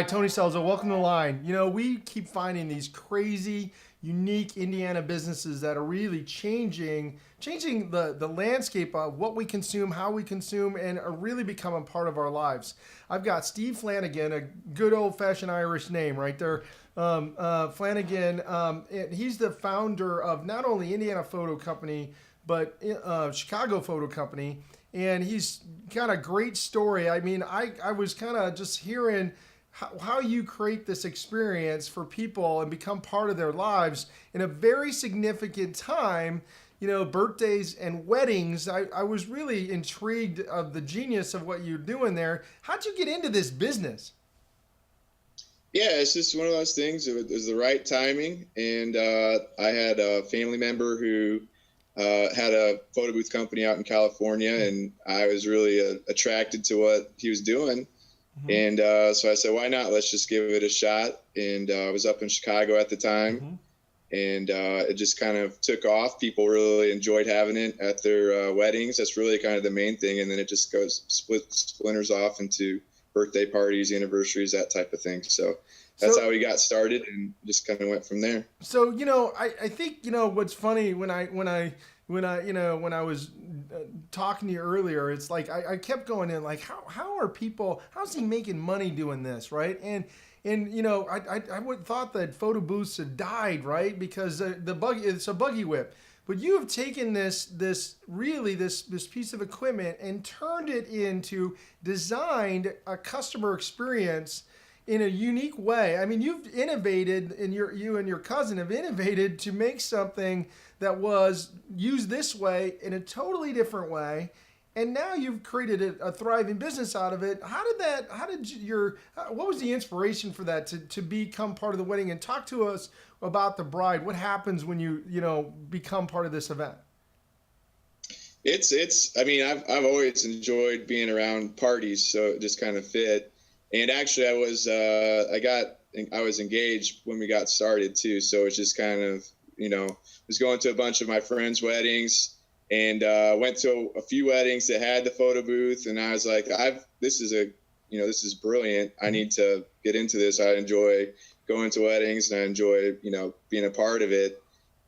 Hi, Tony Selzo. Welcome to the line. You know, we keep finding these crazy, unique Indiana businesses that are really changing the landscape of what we consume, how we consume, and are really becoming part of our lives. I've got Steve Flanagan, a good old-fashioned Irish name right there. Flanagan, and he's the founder of not only Indiana Photo Company, but Chicago Photo Company. And he's got a great story. I mean, I was kind of just hearing how you create this experience for people and become part of their lives in a very significant time, you know, birthdays and weddings. I was really intrigued of the genius of what you're doing there. How'd you get into this business? Yeah, it's just one of those things. It was the right timing, and I had a family member who had a photo booth company out in California, and I was really attracted to what he was doing. Mm-hmm. And so I said, why not? Let's just give it a shot. And I was up in Chicago at the time, Mm-hmm. and it just kind of took off. People really enjoyed having it at their weddings. That's really kind of the main thing. And then it just splinters off into birthday parties, anniversaries, that type of thing. So that's So how we got started, and just kind of went from there. So you know, I think you know what's funny when I was talking to you earlier, it's like I kept going in like how are people, how's he making money doing this, right? And you know, I would thought that photo booths had died, right? Because the buggy, it's a buggy whip. But you have taken this piece of equipment and turned it into designed a customer experience in a unique way. I mean, you've innovated, and you and your cousin have innovated to make something that was used this way in a totally different way. And now you've created a thriving business out of it. What was the inspiration for that to become part of the wedding? And talk to us about the bride. What happens when you know, become part of this event? I mean, I've always enjoyed being around parties, so it just kind of fit. And actually, I was engaged when we got started too. So it's just kind of, was going to a bunch of my friends' weddings, and went to a few weddings that had the photo booth. And I was like, this is brilliant. I need to get into this. I enjoy going to weddings, and I enjoy, being a part of it.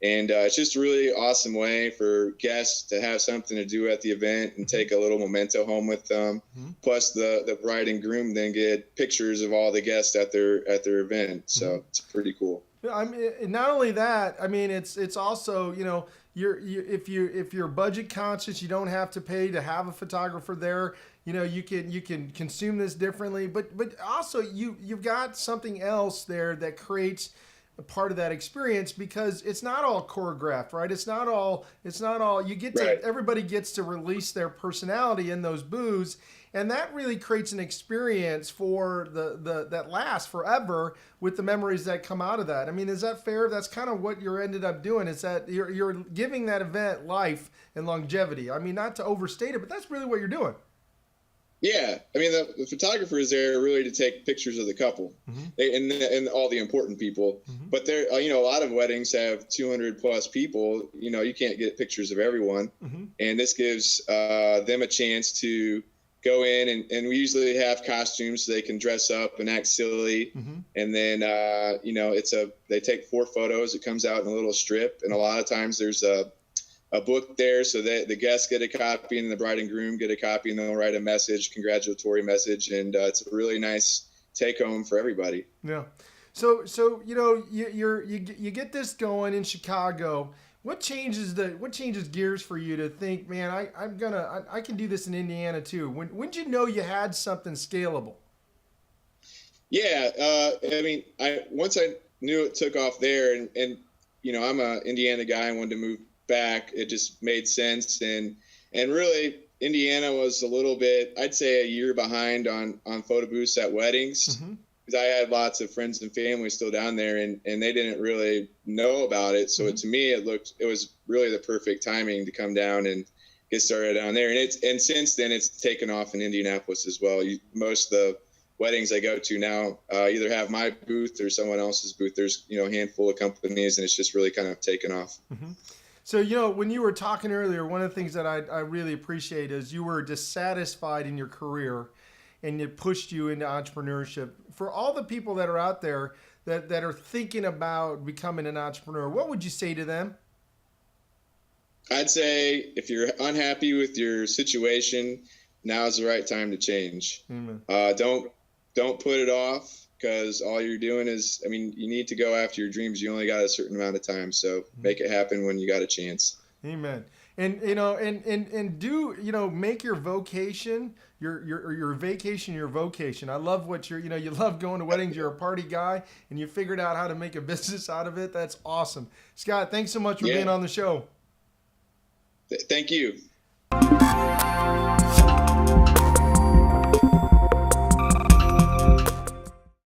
And it's just a really awesome way for guests to have something to do at the event and take a little memento home with them. Mm-hmm. Plus, the bride and groom then get pictures of all the guests at their event. So it's pretty cool. I mean, not only that. I mean, it's also, you know, if you're budget conscious, you don't have to pay to have a photographer there. You know, you can consume this differently, but also you've got something else there that creates a part of that experience, because it's not all choreographed, right? It's not all you get to, Right. everybody gets to release their personality in those booths, and that really creates an experience for the that lasts forever with the memories that come out of that. I mean, is that fair? That's kind of what you're ended up doing, is that you're giving that event life and longevity. I mean, not to overstate it, but that's really what you're doing. Yeah, I mean, the photographer is there really to take pictures of the couple, Mm-hmm. and all the important people. Mm-hmm. But there, a lot of weddings have 200 plus people. You can't get pictures of everyone, Mm-hmm. and this gives them a chance to go in, and we usually have costumes so they can dress up and act silly. Mm-hmm. And then they take 4 photos. It comes out in a little strip, and a lot of times there's a book there, so that the guests get a copy and the bride and groom get a copy, and they'll write a message, congratulatory message, and it's a really nice take home for everybody. Yeah. So you know, you get this going in Chicago. What changes gears for you to think, man, I can do this in Indiana too? When did you know you had something scalable? Yeah, I mean, once I knew it took off there, and I'm a Indiana guy. I wanted to move back. It just made sense, and really Indiana was a little bit, I'd say, a year behind on photo booths at weddings, Mm-hmm. because I had lots of friends and family still down there, and they didn't really know about it. So Mm-hmm. to me, it was really the perfect timing to come down and get started down there. And since then it's taken off in Indianapolis as well. Most of the weddings I go to now either have my booth or someone else's booth. There's a handful of companies, and it's just really kind of taken off. Mm-hmm. So, you know, when you were talking earlier, one of the things that I really appreciate is you were dissatisfied in your career, and it pushed you into entrepreneurship. For all the people that are out there that are thinking about becoming an entrepreneur, what would you say to them? I'd say if you're unhappy with your situation, now's the right time to change. Don't put it off, because all you're doing is, I mean, you need to go after your dreams. You only got a certain amount of time, so make it happen when you got a chance. Amen. And and do make your vocation your vacation your vocation. I love what you love going to weddings. You're a party guy, and you figured out how to make a business out of it. That's awesome, Scott. Thanks so much for being on the show. Thank you.